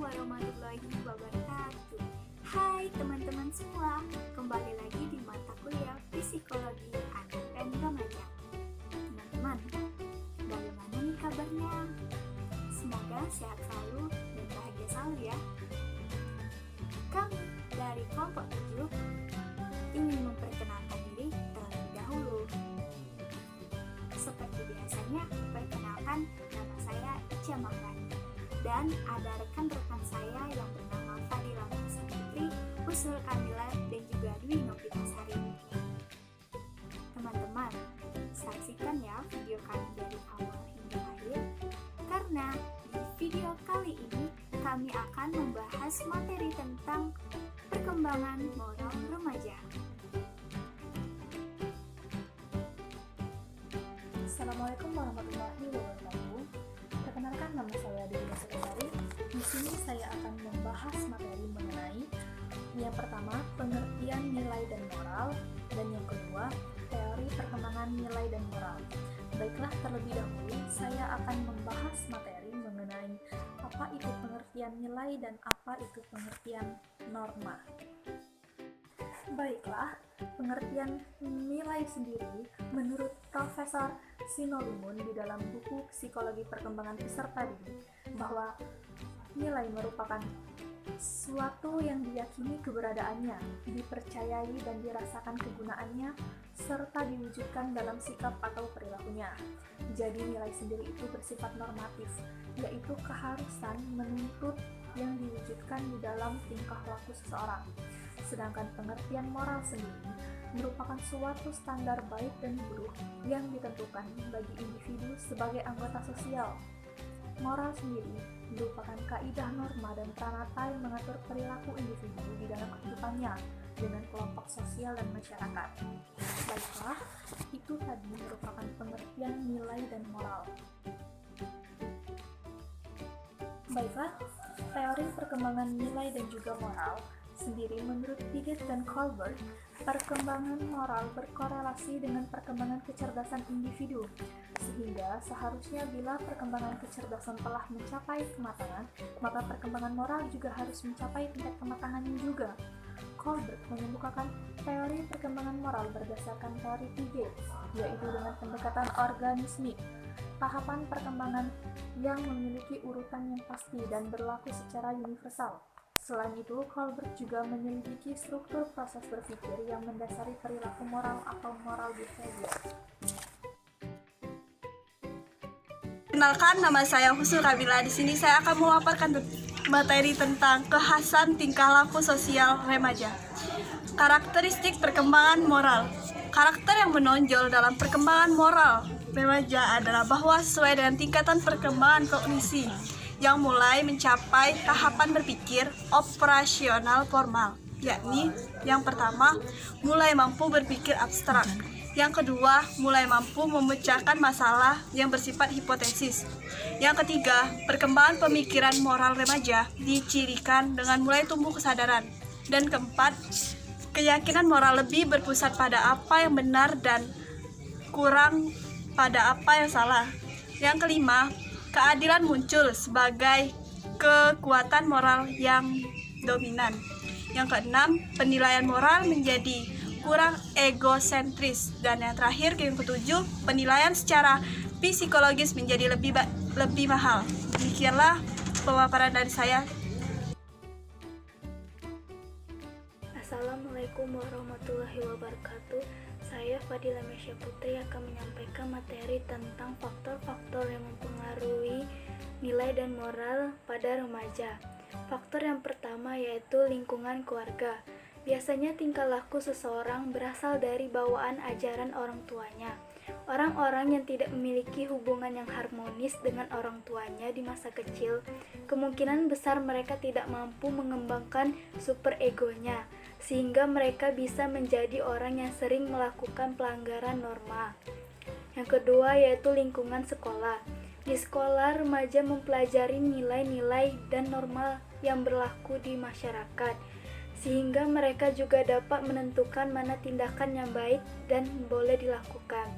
warahmatullahi wabarakatuh. Hai teman-teman semua, kembali lagi di mata kuliah Psikologi Anak dan Remaja. Teman-teman, bagaimana nih kabarnya? Semoga sehat selalu dan bahagia selalu ya. Kami dari kelompok 7 ingin memperkenalkan diri terlebih dahulu. Seperti biasanya, perkenalkan, nama saya Ica Mahrani. Dan ada rekan-rekan saya yang bernama Fadila Putri, Husnul Kamila, dan juga Dwi Novitasari. Teman-teman, saksikan ya video kami dari awal hingga akhir, karena di video kali ini kami akan membahas materi tentang perkembangan moral remaja. Assalamualaikum warahmatullahi wabarakatuh. Perkenalkan, nama saya Dwi Novitasari. Di sini saya akan membahas materi mengenai yang pertama, pengertian nilai dan moral, dan yang kedua, teori perkembangan nilai dan moral. Baiklah, terlebih dahulu saya akan membahas materi mengenai apa itu pengertian nilai dan apa itu pengertian norma. Baiklah, pengertian nilai sendiri menurut Profesor Sinolomon di dalam buku Psikologi Perkembangan Peserta Didik bahwa nilai merupakan suatu yang diyakini keberadaannya, dipercayai dan dirasakan kegunaannya, serta diwujudkan dalam sikap atau perilakunya. Jadi nilai sendiri itu bersifat normatif, yaitu keharusan menuntut yang diwujudkan di dalam tingkah laku seseorang. Sedangkan pengertian moral sendiri merupakan suatu standar baik dan buruk yang ditentukan bagi individu sebagai anggota sosial. Moral sendiri merupakan kaidah norma dan pranata yang mengatur perilaku individu di dalam kehidupannya dengan kelompok sosial dan masyarakat. Baiklah, itu tadi merupakan pengertian nilai dan moral. Baiklah, teori perkembangan nilai dan juga moral sendiri menurut Piaget dan Colbert, perkembangan moral berkorelasi dengan perkembangan kecerdasan individu, sehingga seharusnya bila perkembangan kecerdasan telah mencapai kematangan, maka perkembangan moral juga harus mencapai tingkat kematangannya juga. Colbert mengemukakan teori perkembangan moral berdasarkan teori Piaget, yaitu dengan pendekatan organismik, tahapan perkembangan yang memiliki urutan yang pasti dan berlaku secara universal. Selain itu, Colbert juga menyelidiki struktur proses berpikir yang mendasari perilaku moral atau moral behavior. Kenalkan, nama saya Husnul Kamila. Di sini saya akan memaparkan materi tentang kekhasan tingkah laku sosial remaja. Karakteristik perkembangan moral. Karakter yang menonjol dalam perkembangan moral remaja adalah bahwa sesuai dengan tingkatan perkembangan kognisi yang mulai mencapai tahapan berpikir operasional formal, yakni yang pertama, mulai mampu berpikir abstrak. Yang kedua, mulai mampu memecahkan masalah yang bersifat hipotesis. Yang ketiga, perkembangan pemikiran moral remaja dicirikan dengan mulai tumbuh kesadaran. Dan keempat, keyakinan moral lebih berpusat pada apa yang benar dan kurang pada apa yang salah. Yang kelima, keadilan muncul sebagai kekuatan moral yang dominan. Yang keenam, penilaian moral menjadi kurang egosentris. Dan yang terakhir, yang ketujuh, penilaian secara psikologis menjadi lebih mahal. Demikianlah pemaparan dari saya. Assalamualaikum warahmatullahi wabarakatuh. Saya Fadila Mesya Putri akan menyampaikan materi tentang faktor-faktor yang mempengaruhi nilai dan moral pada remaja. Faktor yang pertama yaitu lingkungan keluarga. Biasanya tingkah laku seseorang berasal dari bawaan ajaran orang tuanya. Orang-orang yang tidak memiliki hubungan yang harmonis dengan orang tuanya di masa kecil, kemungkinan besar mereka tidak mampu mengembangkan super egonya, sehingga mereka bisa menjadi orang yang sering melakukan pelanggaran norma. Yang kedua yaitu lingkungan sekolah. Di sekolah, remaja mempelajari nilai-nilai dan norma yang berlaku di masyarakat, sehingga mereka juga dapat menentukan mana tindakan yang baik dan boleh dilakukan.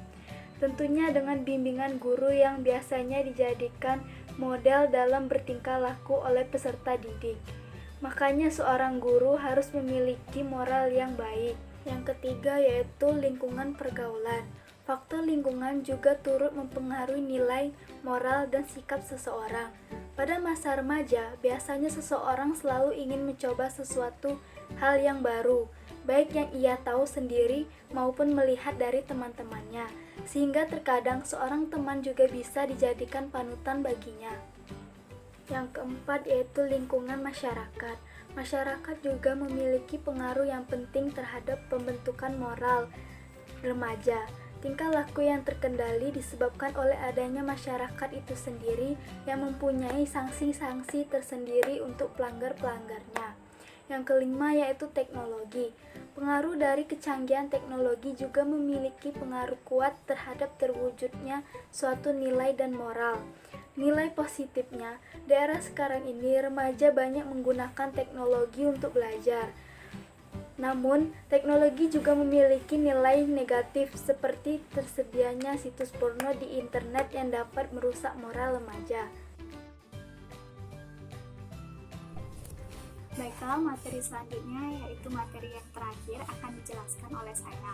tentunya dengan bimbingan guru yang biasanya dijadikan model dalam bertingkah laku oleh peserta didik. Makanya seorang guru harus memiliki moral yang baik. Yang ketiga yaitu lingkungan pergaulan. Faktor lingkungan juga turut mempengaruhi nilai, moral, dan sikap seseorang. Pada masa remaja, biasanya seseorang selalu ingin mencoba sesuatu hal yang baru, baik yang ia tahu sendiri maupun melihat dari teman-temannya, sehingga terkadang seorang teman juga bisa dijadikan panutan baginya. Yang keempat yaitu lingkungan masyarakat. Masyarakat juga memiliki pengaruh yang penting terhadap pembentukan moral remaja. Tingkah laku yang terkendali disebabkan oleh adanya masyarakat itu sendiri yang mempunyai sanksi-sanksi tersendiri untuk pelanggar-pelanggarnya. Yang kelima yaitu teknologi. Pengaruh dari kecanggihan teknologi juga memiliki pengaruh kuat terhadap terwujudnya suatu nilai dan moral. Nilai positifnya, di era sekarang ini remaja banyak menggunakan teknologi untuk belajar. Namun, teknologi juga memiliki nilai negatif seperti tersedianya situs porno di internet yang dapat merusak moral remaja. Baiklah, materi selanjutnya yaitu materi yang terakhir akan dijelaskan oleh saya.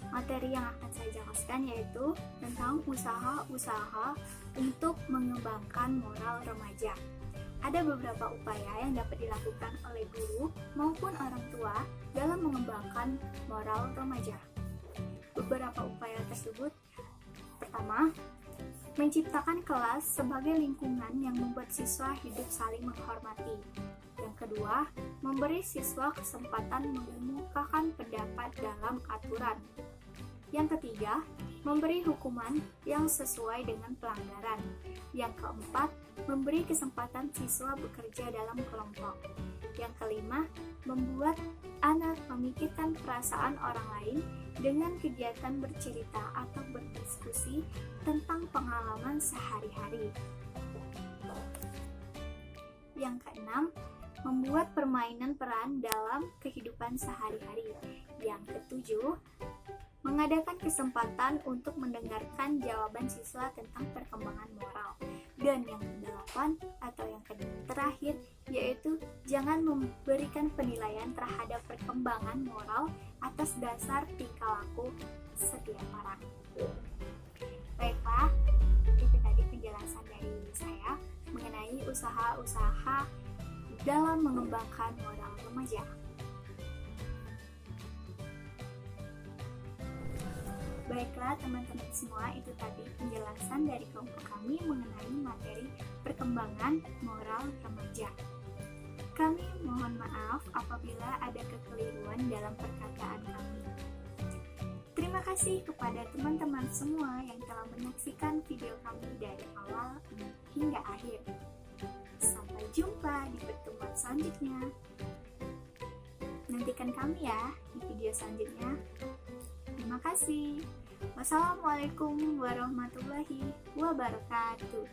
Materi yang akan saya jelaskan yaitu tentang usaha-usaha untuk mengembangkan moral remaja. Ada beberapa upaya yang dapat dilakukan oleh guru maupun orang tua dalam mengembangkan moral remaja. Beberapa upaya tersebut, pertama, menciptakan kelas sebagai lingkungan yang membuat siswa hidup saling menghormati. Yang kedua, memberi siswa kesempatan mengemukakan pendapat dalam aturan. Yang ketiga, memberi hukuman yang sesuai dengan pelanggaran. Yang keempat, memberi kesempatan siswa bekerja dalam kelompok. Yang kelima, membuat anak memikirkan perasaan orang lain dengan kegiatan bercerita atau berdiskusi tentang pengalaman sehari-hari. Yang keenam, membuat permainan peran dalam kehidupan sehari-hari. Yang ketujuh, mengadakan kesempatan untuk mendengarkan jawaban siswa tentang perkembangan moral. Dan yang kedelapan atau yang terakhir yaitu jangan memberikan penilaian terhadap perkembangan moral atas dasar tingkah laku setiap orang. Baiklah, itu tadi penjelasan dari saya mengenai usaha-usaha dalam mengembangkan moral remaja. Baiklah teman-teman semua, itu tadi penjelasan dari kelompok kami mengenai materi perkembangan moral remaja. Kami mohon maaf apabila ada kekeliruan dalam perkataan kami. Terima kasih kepada teman-teman semua yang telah menyaksikan video kami dari awal hingga akhir. Sampai jumpa di pertemuan selanjutnya. Nantikan kami ya di video selanjutnya. Terima kasih. Wassalamualaikum warahmatullahi wabarakatuh.